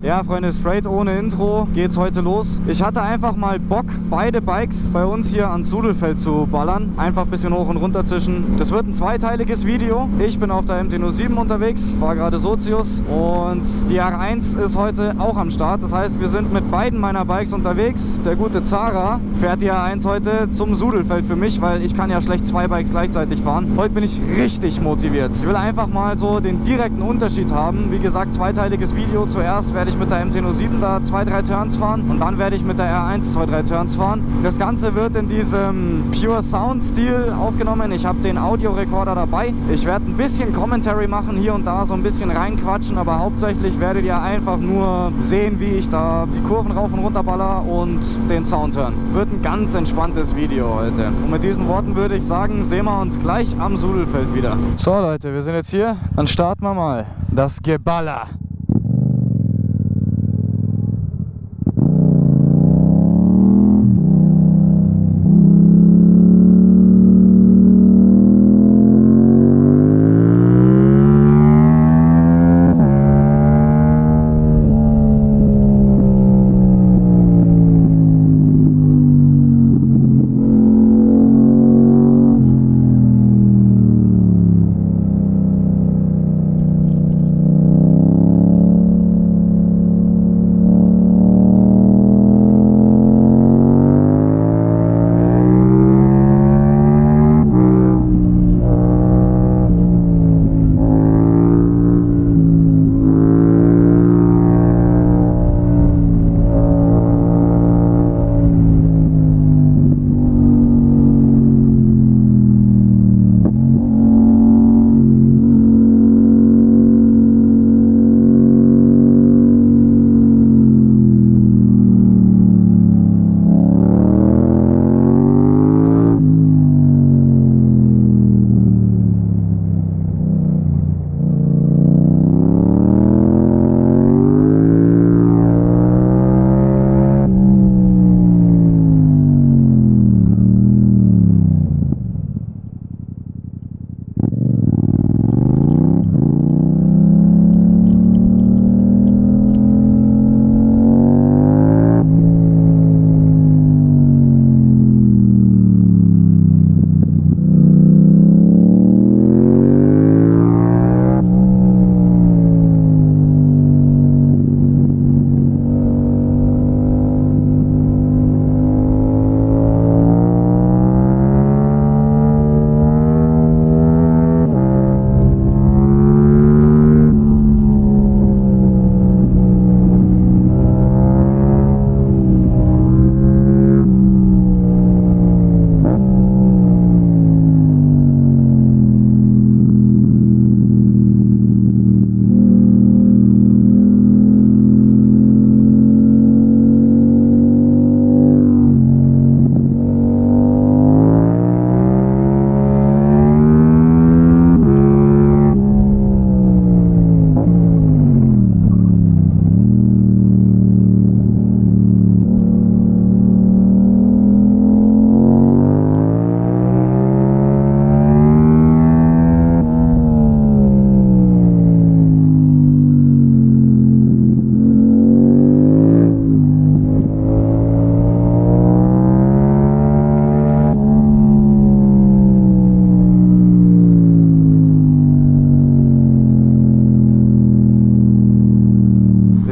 Ja, Freunde, straight ohne Intro geht's heute los. Ich hatte einfach mal Bock, beide Bikes bei uns hier ans Sudelfeld zu ballern. Einfach ein bisschen hoch und runter zischen. Das wird ein zweiteiliges Video. Ich bin auf der MT-07 unterwegs, fahre gerade Sozius und die R1 ist heute auch am Start. Das heißt, wir sind mit beiden meiner Bikes unterwegs. Der gute Zara fährt die R1 heute zum Sudelfeld für mich, weil ich kann ja schlecht zwei Bikes gleichzeitig fahren. Heute bin ich richtig motiviert. Ich will einfach mal so den direkten Unterschied haben. Wie gesagt, zweiteiliges Video. Zuerst werde ich mit der MT-07 da 2-3 Turns fahren und dann werde ich mit der R1 2-3 Turns fahren. Das Ganze wird in diesem Pure Sound Stil aufgenommen. Ich habe den Audiorekorder dabei. Ich werde ein bisschen Commentary machen, hier und da so ein bisschen reinquatschen, aber hauptsächlich werdet ihr einfach nur sehen, wie ich da die Kurven rauf und runter baller und den Sound hören. Wird ein ganz entspanntes Video heute. Und mit diesen Worten würde ich sagen, sehen wir uns gleich am Sudelfeld wieder. So Leute, wir sind jetzt hier. Dann starten wir mal das Geballer.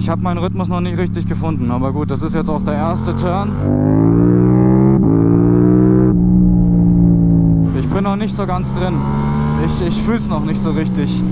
Ich habe meinen Rhythmus noch nicht richtig gefunden, aber gut, das ist jetzt auch der erste Turn. Ich bin noch nicht so ganz drin. Ich fühle es noch nicht so richtig.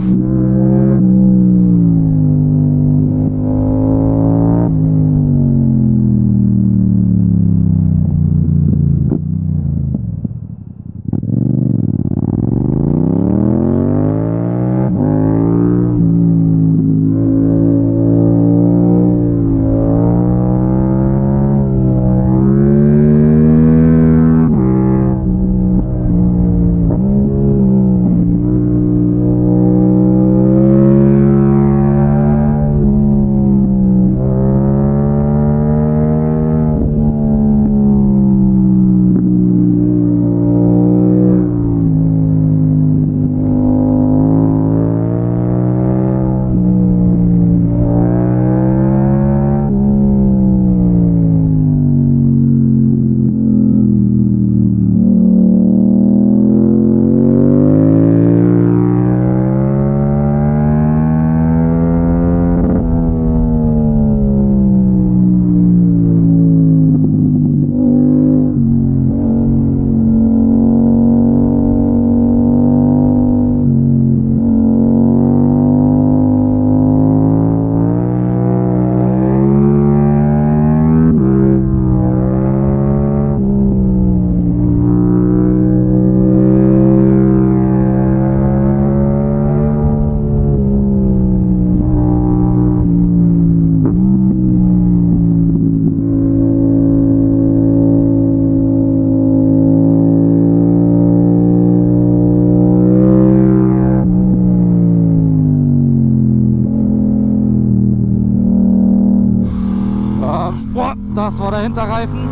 Boah, das war der Hinterreifen.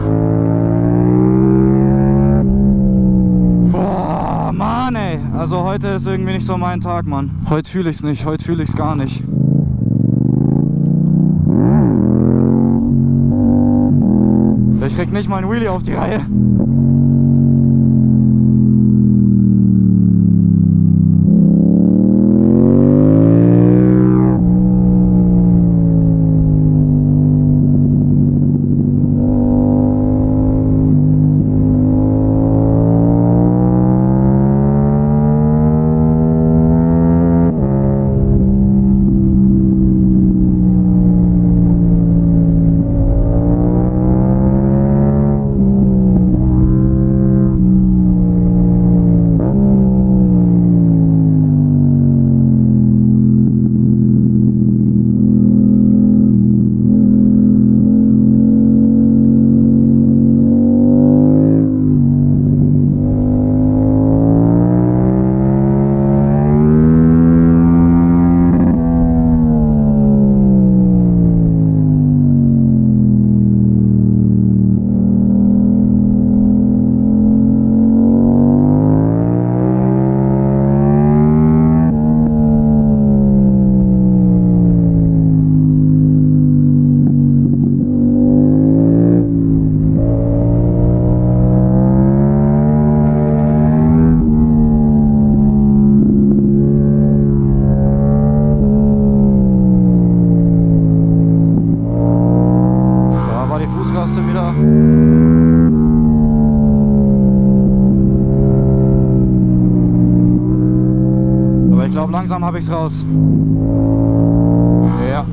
Boah, Mann, ey. Also heute ist irgendwie nicht so mein Tag, Mann. Heute fühle ich's nicht, heute fühle ich's gar nicht. Ich krieg nicht mal ein Wheelie auf die Reihe. Wieder. Aber ich glaube, langsam habe ich es raus. Ja.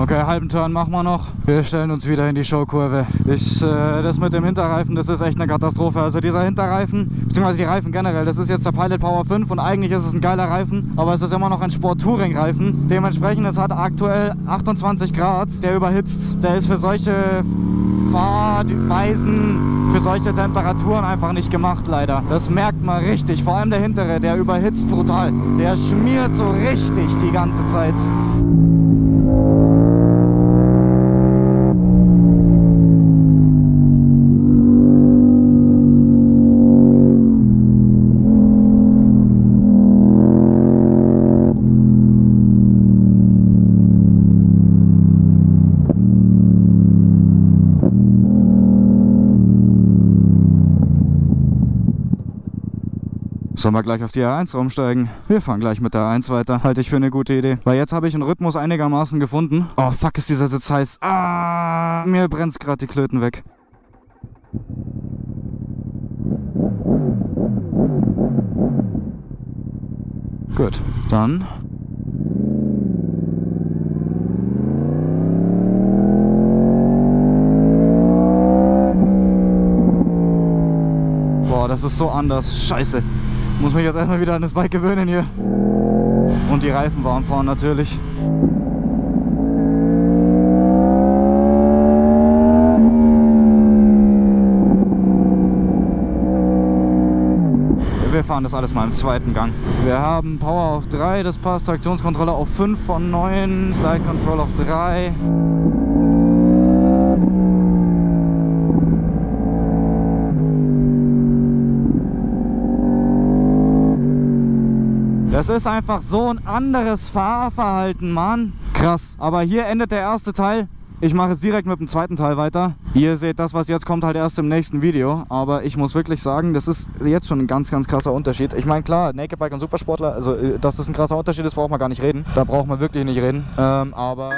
Okay, halben Turn machen wir noch. Wir stellen uns wieder in die Showkurve. Das mit dem Hinterreifen, das ist echt eine Katastrophe. Also dieser Hinterreifen, beziehungsweise die Reifen generell, das ist jetzt der Pilot Power 5 und eigentlich ist es ein geiler Reifen, aber es ist immer noch ein Sport-Touring-Reifen. Dementsprechend, es hat aktuell 28 Grad, der überhitzt. Der ist für solche Fahrweisen, für solche Temperaturen einfach nicht gemacht, leider. Das merkt man richtig. Vor allem der hintere, der überhitzt brutal. Der schmiert so richtig die ganze Zeit. Sollen wir gleich auf die R1 rumsteigen? Wir fahren gleich mit der R1 weiter. Halte ich für eine gute Idee. Weil jetzt habe ich einen Rhythmus einigermaßen gefunden. Oh, fuck, ist dieser Sitz heiß. Ah, mir brennt's gerade die Klöten weg. Gut, dann... Boah, das ist so anders. Scheiße. Muss mich jetzt erstmal wieder an das Bike gewöhnen hier. Und die Reifen warm fahren natürlich. Wir fahren das alles mal im zweiten Gang. Wir haben Power auf 3, das passt. Traktionskontrolle auf 5 von 9. Slide Control auf 3. Das ist einfach so ein anderes Fahrverhalten, Mann. Krass. Aber hier endet der erste Teil. Ich mache jetzt direkt mit dem zweiten Teil weiter. Ihr seht, das, was jetzt kommt, halt erst im nächsten Video. Aber ich muss wirklich sagen, das ist jetzt schon ein ganz, ganz krasser Unterschied. Ich meine, klar, Naked Bike und Supersportler, also dass das ein krasser Unterschied ist, braucht man gar nicht reden. Da braucht man wirklich nicht reden. Aber...